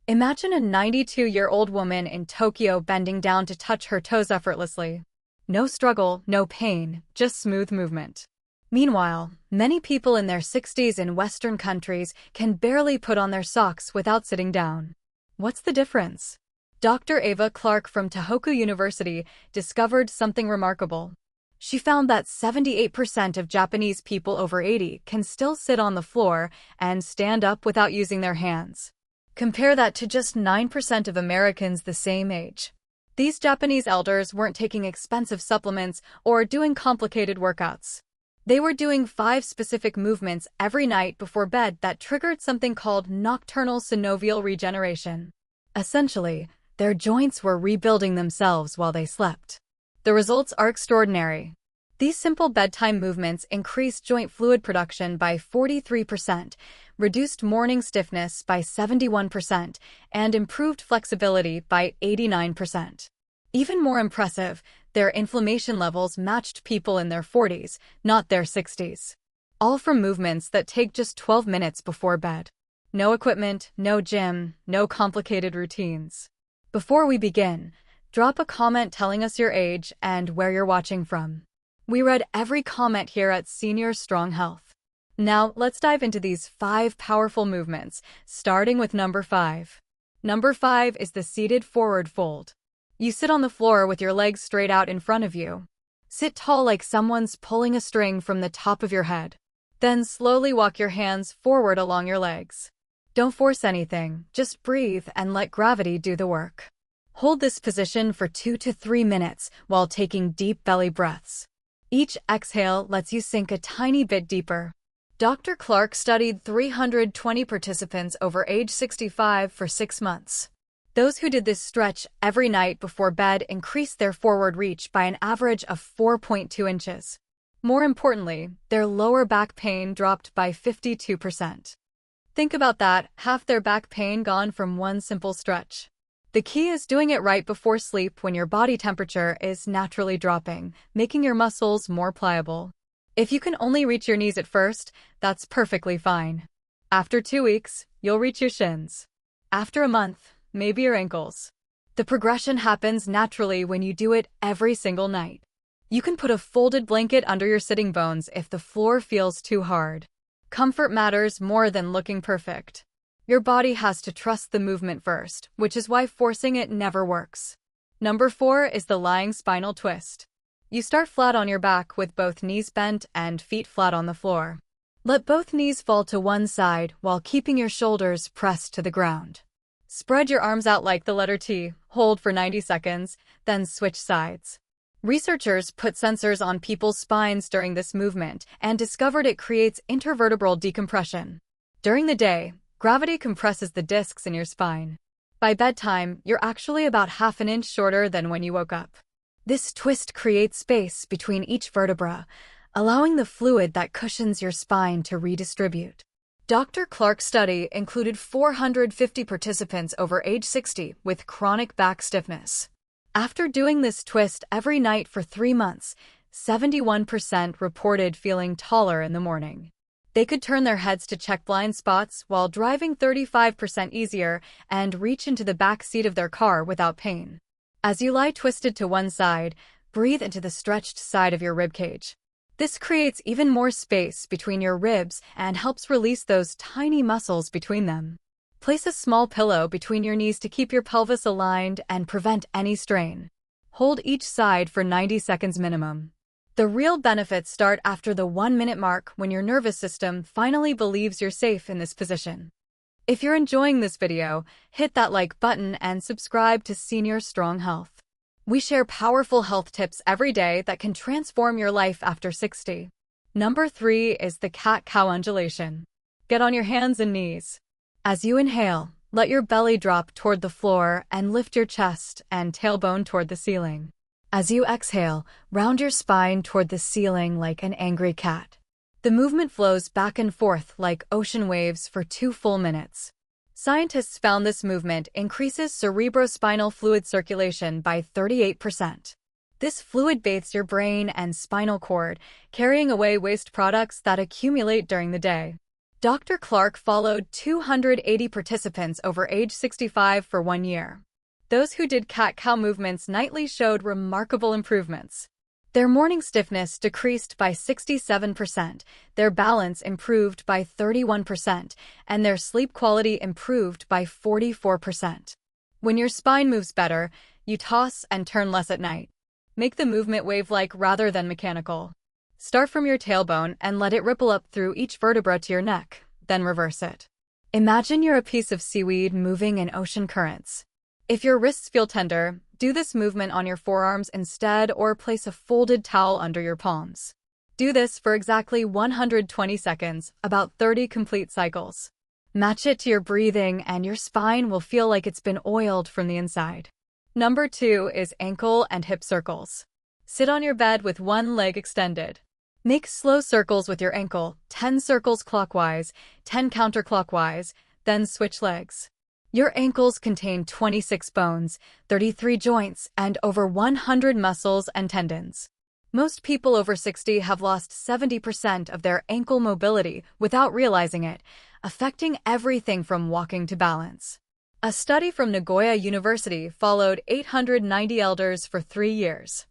Imagine a 92-year-old woman in Tokyo bending down to touch her toes effortlessly. No struggle, no pain, just smooth movement. Meanwhile, many people in their 60s in Western countries can barely put on their socks without sitting down. What's the difference? Dr. Ava Clark from Tohoku University discovered something remarkable. She found that 78% of Japanese people over 80 can still sit on the floor and stand up without using their hands. Compare that to just 9% of Americans the same age. These Japanese elders weren't taking expensive supplements or doing complicated workouts. They were doing 5 specific movements every night before bed that triggered something called nocturnal synovial regeneration. Essentially, their joints were rebuilding themselves while they slept. The results are extraordinary. These simple bedtime movements increased joint fluid production by 43%, reduced morning stiffness by 71%, and improved flexibility by 89%. Even more impressive, their inflammation levels matched people in their 40s, not their 60s. All from movements that take just 12 minutes before bed. No equipment, no gym, no complicated routines. Before we begin, drop a comment telling us your age and where you're watching from. We read every comment here at Senior Strong Health. Now, let's dive into these 5 powerful movements, starting with number 5. Number 5 is the seated forward fold. You sit on the floor with your legs straight out in front of you. Sit tall like someone's pulling a string from the top of your head. Then slowly walk your hands forward along your legs. Don't force anything, just breathe and let gravity do the work. Hold this position for 2 to 3 minutes while taking deep belly breaths. Each exhale lets you sink a tiny bit deeper. Dr. Clark studied 320 participants over age 65 for 6 months. Those who did this stretch every night before bed increased their forward reach by an average of 4.2 inches. More importantly, their lower back pain dropped by 52%. Think about that, half their back pain gone from one simple stretch. The key is doing it right before sleep when your body temperature is naturally dropping, making your muscles more pliable. If you can only reach your knees at first, that's perfectly fine. After 2 weeks, you'll reach your shins. After a month, maybe your ankles. The progression happens naturally when you do it every single night. You can put a folded blanket under your sitting bones if the floor feels too hard. Comfort matters more than looking perfect. Your body has to trust the movement first, which is why forcing it never works. Number 4 is the lying spinal twist. You start flat on your back with both knees bent and feet flat on the floor. Let both knees fall to one side while keeping your shoulders pressed to the ground. Spread your arms out like the letter T, hold for 90 seconds, then switch sides. Researchers put sensors on people's spines during this movement and discovered it creates intervertebral decompression. During the day, gravity compresses the discs in your spine. By bedtime, you're actually about half an inch shorter than when you woke up. This twist creates space between each vertebra, allowing the fluid that cushions your spine to redistribute. Dr. Clark's study included 450 participants over age 60 with chronic back stiffness. After doing this twist every night for 3 months, 71% reported feeling taller in the morning. They could turn their heads to check blind spots while driving 35% easier and reach into the back seat of their car without pain. As you lie twisted to one side, breathe into the stretched side of your ribcage. This creates even more space between your ribs and helps release those tiny muscles between them. Place a small pillow between your knees to keep your pelvis aligned and prevent any strain. Hold each side for 90 seconds minimum. The real benefits start after the 1-minute mark when your nervous system finally believes you're safe in this position. If you're enjoying this video, hit that like button and subscribe to Senior Strong Health. We share powerful health tips every day that can transform your life after 60. Number 3 is the cat-cow undulation. Get on your hands and knees. As you inhale, let your belly drop toward the floor and lift your chest and tailbone toward the ceiling. As you exhale, round your spine toward the ceiling like an angry cat. The movement flows back and forth like ocean waves for 2 full minutes. Scientists found this movement increases cerebrospinal fluid circulation by 38%. This fluid bathes your brain and spinal cord, carrying away waste products that accumulate during the day. Dr. Clark followed 280 participants over age 65 for 1 year. Those who did cat-cow movements nightly showed remarkable improvements. Their morning stiffness decreased by 67%, their balance improved by 31%, and their sleep quality improved by 44%. When your spine moves better, you toss and turn less at night. Make the movement wave-like rather than mechanical. Start from your tailbone and let it ripple up through each vertebra to your neck, then reverse it. Imagine you're a piece of seaweed moving in ocean currents. If your wrists feel tender, do this movement on your forearms instead or place a folded towel under your palms. Do this for exactly 120 seconds, about 30 complete cycles. Match it to your breathing and your spine will feel like it's been oiled from the inside. Number 2 is ankle and hip circles. Sit on your bed with one leg extended. Make slow circles with your ankle, 10 circles clockwise, 10 counterclockwise, then switch legs. Your ankles contain 26 bones, 33 joints, and over 100 muscles and tendons. Most people over 60 have lost 70% of their ankle mobility without realizing it, affecting everything from walking to balance. A study from Nagoya University followed 890 elders for 3 years.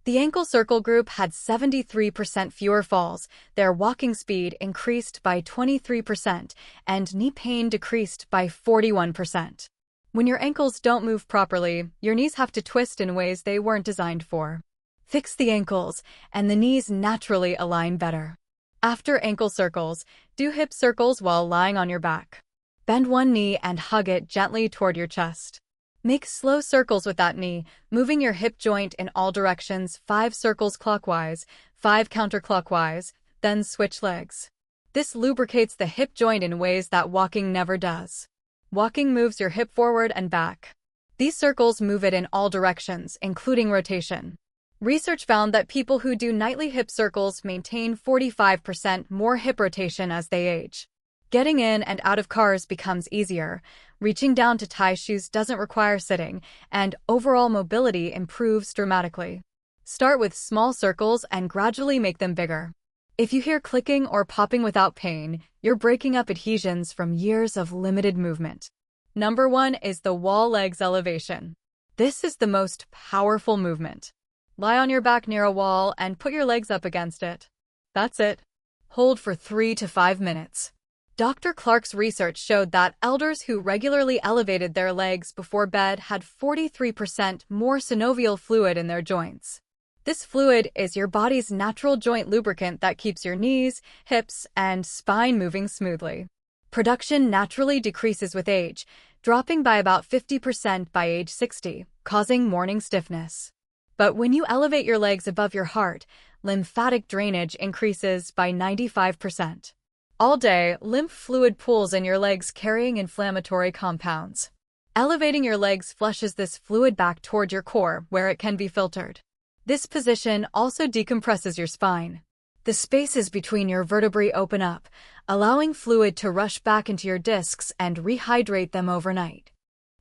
The ankle circle group had 73% fewer falls, their walking speed increased by 23%, and knee pain decreased by 41%. When your ankles don't move properly, your knees have to twist in ways they weren't designed for. Fix the ankles, and the knees naturally align better. After ankle circles, do hip circles while lying on your back. Bend one knee and hug it gently toward your chest. Make slow circles with that knee, moving your hip joint in all directions, 5 circles clockwise, 5 counterclockwise, then switch legs. This lubricates the hip joint in ways that walking never does. Walking moves your hip forward and back. These circles move it in all directions, including rotation. Research found that people who do nightly hip circles maintain 45% more hip rotation as they age. Getting in and out of cars becomes easier, reaching down to tie shoes doesn't require sitting, and overall mobility improves dramatically. Start with small circles and gradually make them bigger. If you hear clicking or popping without pain, you're breaking up adhesions from years of limited movement. Number 1 is the wall legs elevation. This is the most powerful movement. Lie on your back near a wall and put your legs up against it. That's it. Hold for 3 to 5 minutes. Dr. Clark's research showed that elders who regularly elevated their legs before bed had 43% more synovial fluid in their joints. This fluid is your body's natural joint lubricant that keeps your knees, hips, and spine moving smoothly. Production naturally decreases with age, dropping by about 50% by age 60, causing morning stiffness. But when you elevate your legs above your heart, lymphatic drainage increases by 95%. All day, lymph fluid pools in your legs carrying inflammatory compounds. Elevating your legs flushes this fluid back toward your core, where it can be filtered. This position also decompresses your spine. The spaces between your vertebrae open up, allowing fluid to rush back into your discs and rehydrate them overnight.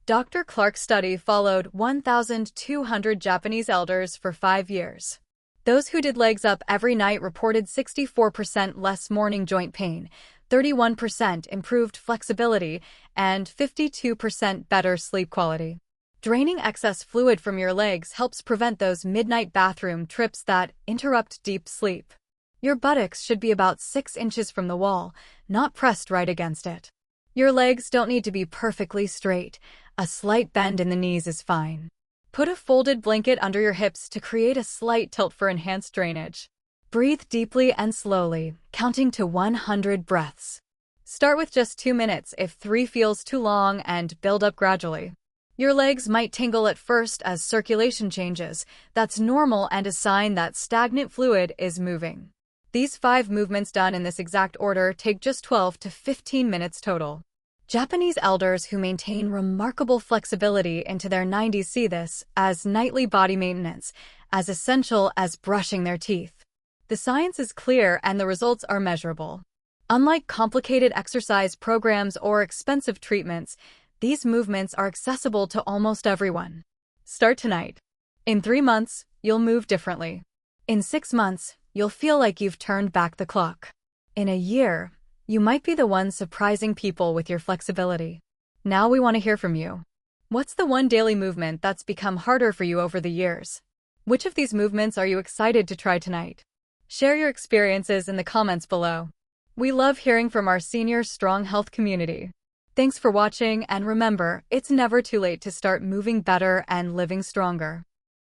Dr. Clark's study followed 1,200 Japanese elders for 5 years. Those who did legs up every night reported 64% less morning joint pain, 31% improved flexibility, and 52% better sleep quality. Draining excess fluid from your legs helps prevent those midnight bathroom trips that interrupt deep sleep. Your buttocks should be about 6 inches from the wall, not pressed right against it. Your legs don't need to be perfectly straight. A slight bend in the knees is fine. Put a folded blanket under your hips to create a slight tilt for enhanced drainage. Breathe deeply and slowly, counting to 100 breaths. Start with just 2 minutes if 3 feels too long and build up gradually. Your legs might tingle at first as circulation changes. That's normal and a sign that stagnant fluid is moving. These 5 movements done in this exact order take just 12 to 15 minutes total. Japanese elders who maintain remarkable flexibility into their 90s see this as nightly body maintenance, as essential as brushing their teeth. The science is clear and the results are measurable. Unlike complicated exercise programs or expensive treatments, these movements are accessible to almost everyone. Start tonight. In 3 months, you'll move differently. In 6 months, you'll feel like you've turned back the clock. In a year, You might be the one surprising people with your flexibility. Now we want to hear from you. What's the one daily movement that's become harder for you over the years? Which of these movements are you excited to try tonight? Share your experiences in the comments below. We love hearing from our senior Strong Health community. Thanks for watching, and remember, it's never too late to start moving better and living stronger.